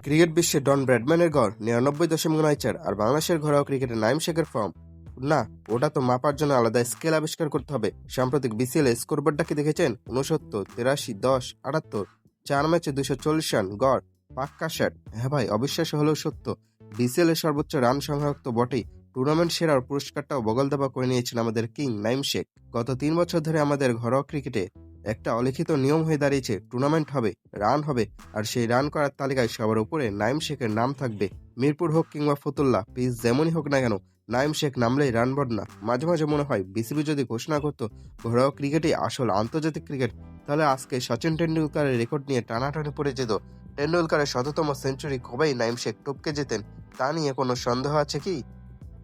Cricket বিশ্বে ডন ব্র্যাডম্যানের গড় ৯৯.৯৪ আর বাংলাদেশের ঘরোয়া ক্রিকেটে নাইম শেখের ফর্ম না, ওটা তো মাপার জন্য আলাদা স্কেল আবিষ্কার করতে হবে। সাম্প্রতিক বিসিএল স্কোরবোর্ডটা কি দেখেছেন? 69, 83, 10, 78, 4 ম্যাচে 240 রান গড়, পাক্কা শ্যাট। হ্যাঁ ভাই, অবিশ্বাস্য হলেও সত্য। বিসিএল এর সর্বোচ্চ রান সংগ্রাহক তো বটেই, টুর্নামেন্ট সেরার পুরস্কারটাও বগল দাবা করে নিয়েছেন আমাদের কিং নাইম শেখ। গত 3 বছর ধরে আমাদের ঘরোয়া ক্রিকেটে একটা অলিখিত নিয়ম হয়ে দাঁড়িয়েছে, টুর্নামেন্ট হবে, রান হবে, আর সেই রান করার তালিকায় সবার উপরে নাইম শেখের নাম থাকবে। মিরপুর হোক কিংবা ফতুল্লা, পিচ যেমনই হোক না কেন, নাইম শেখ নামলেই রান বন্যা। মাঝে মাঝে মনে হয় বিসিবি যদি ঘোষণা করতো ঘরোয়া ক্রিকেটই আসল আন্তর্জাতিক ক্রিকেট, তাহলে আজকে সচিন টেন্ডুলকারের রেকর্ড নিয়ে টানাটানি পড়ে যেত। টেন্ডুলকারের ১০০তম সেঞ্চুরি কবেই নাইম শেখ টপকে যেতেন, তা নিয়ে কোনো সন্দেহ আছে কি?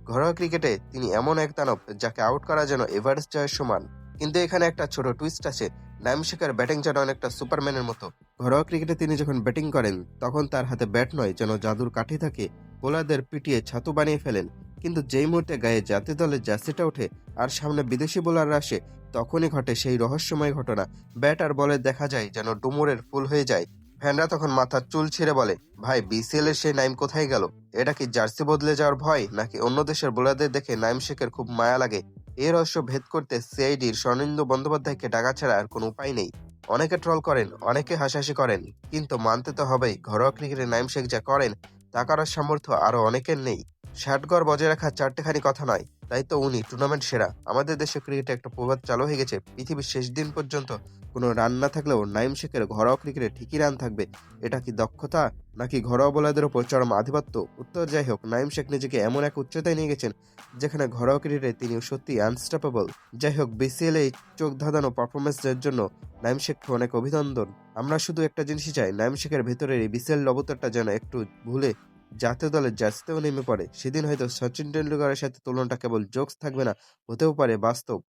ঘরোয়া ক্রিকেটে তিনি এমন এক দানব যাকে আউট করা যেন এভারেস্ট জয়ের সমান। কিন্তু এখানে একটা ছোট টুইস্ট আছে, নাইম শেখের ব্যাটিং যেন অনেকটা সুপারম্যানের মতো। ঘরোয়া ক্রিকেটে তিনি যখন ব্যাটিং করেন তখন তার হাতে ব্যাট নয়, যেন জাদুর কাঠি থাকে, বোলারদের পিটিয়ে ছাতু বানিয়ে ফেলেন। কিন্তু যেই মুহূর্তে গায়ে জাতীয় দলের জার্সিটা ওঠে আর সামনে বিদেশি বোলাররা আসে, তখনই ঘটে সেই রহস্যময় ঘটনা। ব্যাট আর বলে দেখা যায় যেন ডুমুরের ফুল হয়ে যায়। ফ্যানরা তখন মাথার চুল ছিঁড়ে বলে, ভাই বিসিএল এর সেই নাইম কোথায় গেল? এটা কি জার্সি বদলে যাওয়ার ভয়, নাকি অন্য দেশের বোলারদের দেখে নাইম শেখের খুব মায়া লাগে? এই রহস্য ভেদ করতে সিআইডির স্বর্ণেন্দু বন্দ্যোপাধ্যায়কে ডাকা ছাড়া আর কোনো উপায় নেই। অনেকে ট্রল করেন, অনেকে হাসাহাসি করেন, কিন্তু মানতে তো হবেই ঘরোয়া ক্রিকেটে নাইম শেখ যা করেন তা করার সামর্থ্য আরো অনেকের নেই। ষাটগড় বজায় রাখা চারটেখানি কথা নয়, তাই তো উনি টুর্নামেন্ট সেরা। আমাদের দেশে ক্রিকেটে একটা প্রবাদ চালু হয়ে গেছে, পৃথিবীর শেষ দিন পর্যন্ত কোনো রান না থাকলেও নাইম শেখের ঘরোয়া ক্রিকেটে ঠিকই রান থাকবে। এটা কি দক্ষতা, নাকি ঘরোয়া বোলারদের ওপর চরম আধিপত্য? উত্তর যাই হোক, নাইম শেখ নিজেকে এমন এক উচ্চতায় নিয়ে গেছেন যেখানে ঘরোয়া ক্রিকেটে তিনি সত্যি আনস্টপেবল। যাই হোক, বিসিএল এই চোখ ধাঁধানো পারফরমেন্সের জন্য নাইম শেখকে অনেক অভিনন্দন। আমরা শুধু একটা জিনিসই চাই, নাইম শেখের ভেতরের এই বিসিএল অবতারটা যেন একটু ভুলে জাতীয় দলের জার্সিতেও নেমে পড়ে। সেদিন হয়তো সচিন টেন্ডুলকারের সাথে তুলনাটা কেবল জোকস থাকবে না, হতেও পারে বাস্তব।